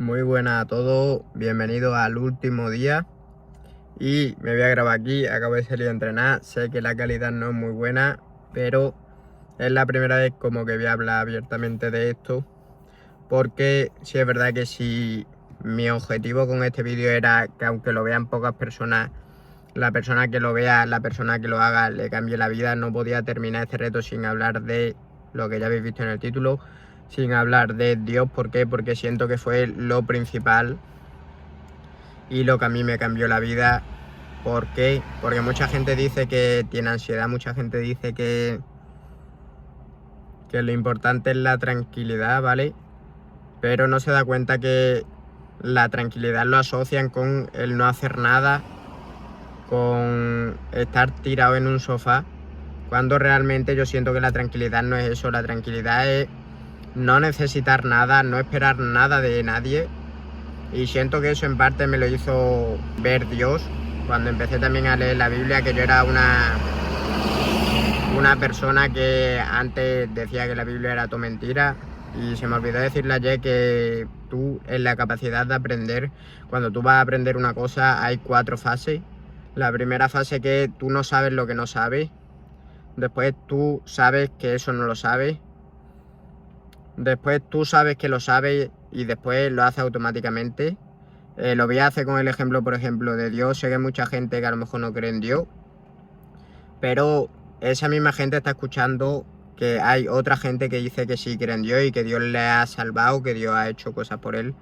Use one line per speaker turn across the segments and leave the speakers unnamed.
Muy buenas a todos, bienvenidos al último día y me voy a grabar aquí. Acabo de salir a entrenar, sé que la calidad no es muy buena, pero es la primera vez como que voy a hablar abiertamente de esto, porque sí es verdad que si mi objetivo con este vídeo era que aunque lo vean pocas personas, la persona que lo vea, la persona que lo haga le cambie la vida, no podía terminar este reto sin hablar de lo que ya habéis visto en el título, sin hablar de Dios. ¿Por qué? Porque siento que fue lo principal y lo que a mí me cambió la vida. ¿Por qué? Porque mucha gente dice que tiene ansiedad, mucha gente dice que lo importante es la tranquilidad, ¿vale? Pero no se da cuenta que la tranquilidad lo asocian con el no hacer nada, con estar tirado en un sofá, cuando realmente yo siento que la tranquilidad no es eso. La tranquilidad es no necesitar nada, no esperar nada de nadie. Y siento que eso en parte me lo hizo ver Dios cuando empecé también a leer la Biblia, que yo era una persona que antes decía que la Biblia era todo mentira, y se me olvidó decirle ayer que tú, en la capacidad de aprender, cuando tú vas a aprender una cosa hay 4 fases. La primera fase, que tú no sabes lo que no sabes. Después tú sabes que eso no lo sabes. Después tú sabes que lo sabes y después lo haces automáticamente. Lo voy a hacer con el ejemplo, por ejemplo, de Dios. Sé que hay mucha gente que a lo mejor no cree en Dios, pero esa misma gente está escuchando que hay otra gente que dice que sí cree en Dios y que Dios le ha salvado, que Dios ha hecho cosas por él.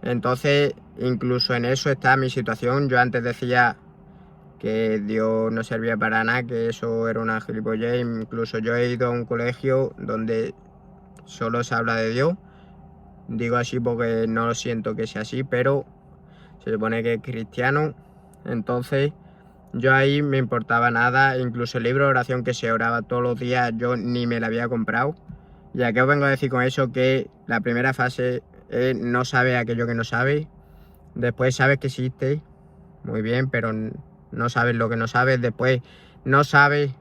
Entonces, incluso en eso está mi situación. Yo antes decía que Dios no servía para nada, que eso era una gilipollez. Incluso yo he ido a un colegio donde solo se habla de Dios. Digo así porque no siento que sea así, pero se supone que es cristiano. Entonces yo ahí me importaba nada. Incluso el libro de oración que se oraba todos los días yo ni me lo había comprado. ¿Y a qué os vengo a decir con eso? Que la primera fase es no sabes aquello que no sabes. Después sabes que existe, muy bien, pero no sabes lo que no sabes. Después no sabes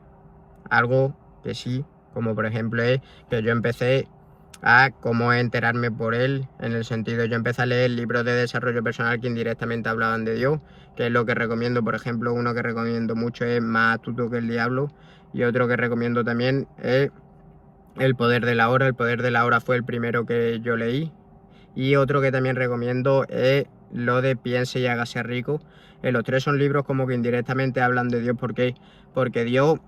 algo que sí, como por ejemplo es que yo empecé a cómo enterarme por él, en el sentido, yo empecé a leer libros de desarrollo personal que indirectamente hablaban de Dios, que es lo que recomiendo. Por ejemplo, uno que recomiendo mucho es Más astuto que el diablo, y otro que recomiendo también es El poder de la hora. El poder de la hora fue el primero que yo leí. Y otro que también recomiendo es lo de Piense y hágase rico. Los tres son libros como que indirectamente hablan de Dios. ¿Por qué? Porque Dios,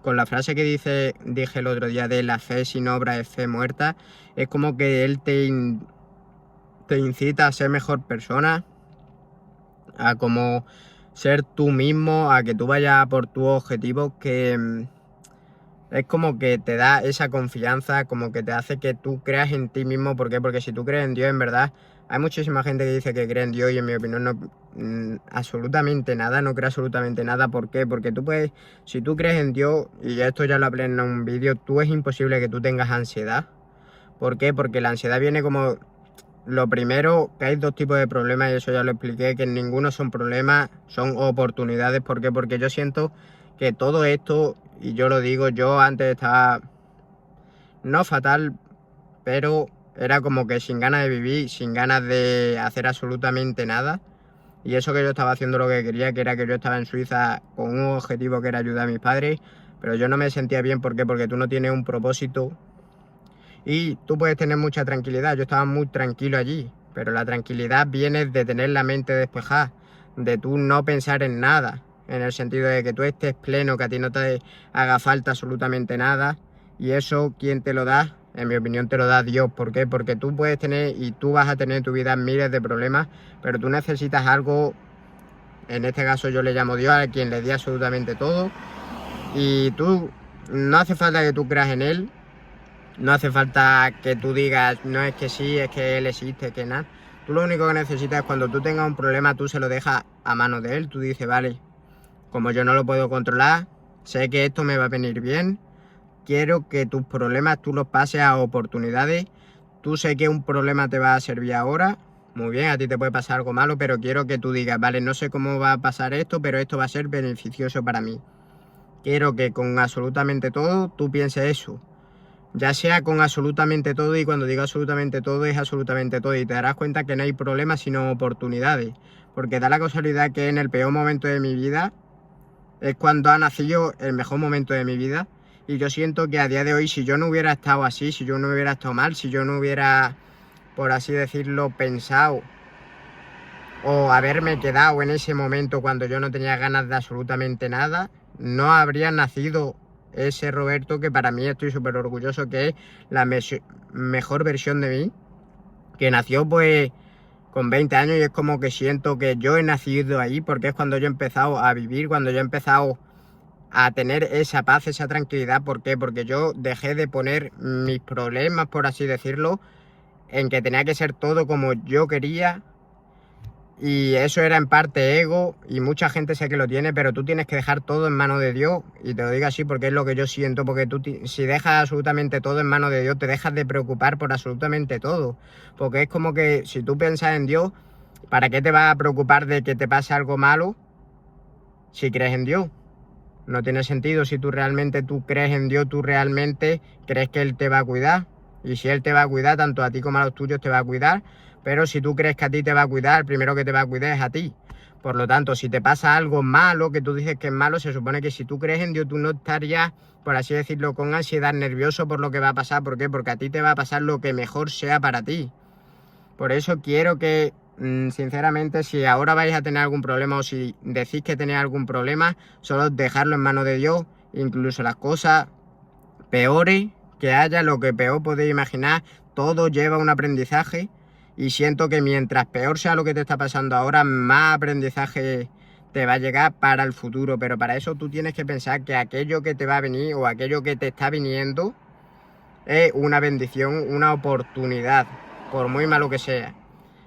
con la frase que dije el otro día de la fe sin obra es fe muerta, es como que Él te incita a ser mejor persona, a como ser tú mismo, a que tú vayas por tus objetivos, que es como que te da esa confianza, como que te hace que tú creas en ti mismo. ¿Por qué? Porque si tú crees en Dios, en verdad, hay muchísima gente que dice que cree en Dios y en mi opinión no, absolutamente nada, no cree absolutamente nada. ¿Por qué? Porque tú puedes, si tú crees en Dios, y esto ya lo hablé en un vídeo, tú es imposible que tú tengas ansiedad. ¿Por qué? Porque la ansiedad viene como, lo primero, que hay 2 tipos de problemas, y eso ya lo expliqué, que ninguno son problemas, son oportunidades. ¿Por qué? Porque yo siento que todo esto, y yo lo digo, yo antes estaba no fatal, pero era como que sin ganas de vivir, sin ganas de hacer absolutamente nada. Y eso que yo estaba haciendo lo que quería, que era que yo estaba en Suiza con un objetivo que era ayudar a mis padres, pero yo no me sentía bien. ¿Por qué? Porque tú no tienes un propósito y tú puedes tener mucha tranquilidad. Yo estaba muy tranquilo allí, pero la tranquilidad viene de tener la mente despejada, de tú no pensar en nada, en el sentido de que tú estés pleno, que a ti no te haga falta absolutamente nada. Y eso, ¿quién te lo da? En mi opinión te lo da Dios. ¿Por qué? Porque tú puedes tener y tú vas a tener en tu vida miles de problemas, pero tú necesitas algo. En este caso yo le llamo Dios, a quien le di absolutamente todo. Y tú, no hace falta que tú creas en Él, no hace falta que tú digas, no es que sí, es que Él existe, que nada. Tú lo único que necesitas es, cuando tú tengas un problema, tú se lo dejas a mano de Él. Tú dices, vale, como yo no lo puedo controlar, sé que esto me va a venir bien, quiero que tus problemas tú los pases a oportunidades. Tú sé que un problema te va a servir ahora, muy bien, a ti te puede pasar algo malo, pero quiero que tú digas, vale, no sé cómo va a pasar esto, pero esto va a ser beneficioso para mí. Quiero que con absolutamente todo tú pienses eso. Ya sea con absolutamente todo, y cuando digo absolutamente todo es absolutamente todo, y te darás cuenta que no hay problemas sino oportunidades, porque da la casualidad que en el peor momento de mi vida es cuando ha nacido el mejor momento de mi vida, y yo siento que a día de hoy, si yo no hubiera estado así, si yo no hubiera estado mal, si yo no hubiera, por así decirlo, pensado o haberme quedado en ese momento cuando yo no tenía ganas de absolutamente nada, no habría nacido ese Roberto que para mí estoy súper orgulloso, que es la mejor versión de mí, que nació pues con 20 años, y es como que siento que yo he nacido ahí porque es cuando yo he empezado a vivir, cuando yo he empezado a tener esa paz, esa tranquilidad. ¿Por qué? Porque yo dejé de poner mis problemas, por así decirlo, en que tenía que ser todo como yo quería. Y eso era en parte ego, y mucha gente sé que lo tiene, pero tú tienes que dejar todo en manos de Dios. Y te lo digo así porque es lo que yo siento, porque tú si dejas absolutamente todo en manos de Dios, te dejas de preocupar por absolutamente todo. Porque es como que si tú piensas en Dios, ¿para qué te vas a preocupar de que te pase algo malo si crees en Dios? No tiene sentido. Si tú realmente crees en Dios, tú realmente crees que Él te va a cuidar. Y si Él te va a cuidar, tanto a ti como a los tuyos te va a cuidar. Pero si tú crees que a ti te va a cuidar, el primero que te va a cuidar es a ti. Por lo tanto, si te pasa algo malo, que tú dices que es malo, se supone que si tú crees en Dios, tú no estarías, por así decirlo, con ansiedad, nervioso por lo que va a pasar. ¿Por qué? Porque a ti te va a pasar lo que mejor sea para ti. Por eso quiero que, sinceramente, si ahora vais a tener algún problema, o si decís que tenéis algún problema, solo dejarlo en manos de Dios. Incluso las cosas peores que haya, lo que peor podéis imaginar, todo lleva un aprendizaje, y siento que mientras peor sea lo que te está pasando ahora, más aprendizaje te va a llegar para el futuro. Pero para eso tú tienes que pensar que aquello que te va a venir o aquello que te está viniendo es una bendición, una oportunidad, por muy malo que sea.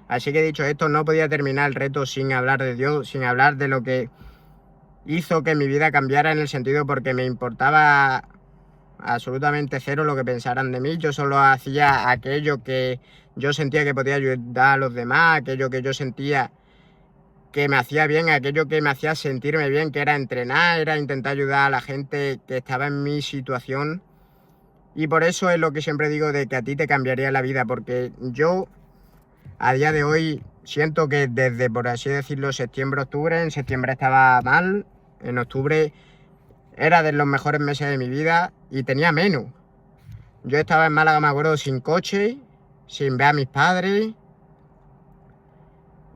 Así que dicho esto, no podía terminar el reto sin hablar de Dios, sin hablar de lo que hizo que mi vida cambiara, en el sentido porque me importaba absolutamente cero lo que pensaran de mí. Yo solo hacía aquello que yo sentía que podía ayudar a los demás, aquello que yo sentía que me hacía bien, aquello que me hacía sentirme bien, que era entrenar, era intentar ayudar a la gente que estaba en mi situación. Y por eso es lo que siempre digo, de que a ti te cambiaría la vida, porque yo a día de hoy siento que desde, por así decirlo, septiembre, octubre, en septiembre estaba mal, en octubre era de los mejores meses de mi vida y tenía menos. Yo estaba en Málaga, me acuerdo, sin coche, sin ver a mis padres,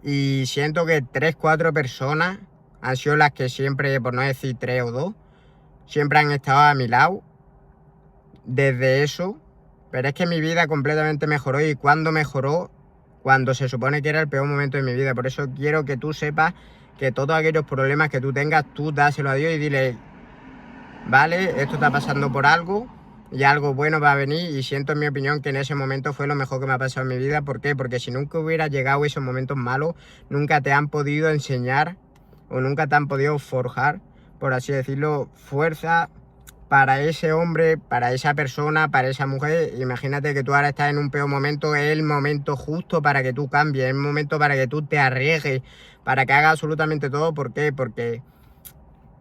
y siento que 3, 4 personas han sido las que siempre, por no decir 3 o 2, siempre han estado a mi lado desde eso. Pero es que mi vida completamente mejoró. ¿Y cuando mejoró? Cuando se supone que era el peor momento de mi vida. Por eso quiero que tú sepas que todos aquellos problemas que tú tengas, tú dáselo a Dios y dile: vale, esto está pasando por algo y algo bueno va a venir. Y siento, en mi opinión, que en ese momento fue lo mejor que me ha pasado en mi vida. ¿Por qué? Porque si nunca hubiera llegado esos momentos malos, nunca te han podido enseñar o nunca te han podido forjar, por así decirlo, fuerza para ese hombre, para esa persona, para esa mujer. Imagínate que tú ahora estás en un peor momento, es el momento justo para que tú cambies, es el momento para que tú te arriesgues, para que hagas absolutamente todo. ¿Por qué? Porque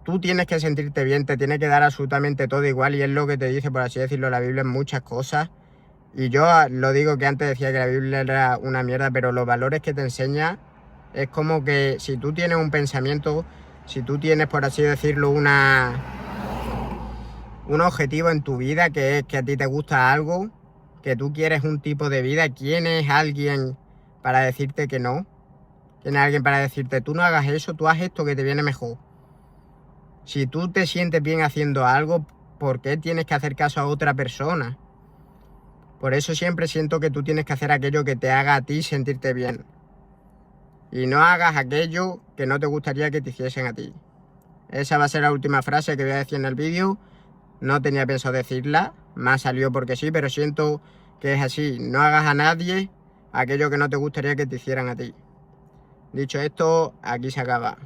tú tienes que sentirte bien, te tiene que dar absolutamente todo igual, y es lo que te dice, por así decirlo, la Biblia en muchas cosas. Y yo lo digo, que antes decía que la Biblia era una mierda, pero los valores que te enseña es como que si tú tienes un pensamiento, si tú tienes, por así decirlo, un objetivo en tu vida, que es que a ti te gusta algo, que tú quieres un tipo de vida, ¿quién es alguien para decirte que no? ¿Quién es alguien para decirte: tú no hagas eso, tú haz esto que te viene mejor? Si tú te sientes bien haciendo algo, ¿por qué tienes que hacer caso a otra persona? Por eso siempre siento que tú tienes que hacer aquello que te haga a ti sentirte bien, y no hagas aquello que no te gustaría que te hiciesen a ti. Esa va a ser la última frase que voy a decir en el vídeo. No tenía pensado decirla, me ha salido porque sí, pero siento que es así. No hagas a nadie aquello que no te gustaría que te hicieran a ti. Dicho esto, aquí se acaba.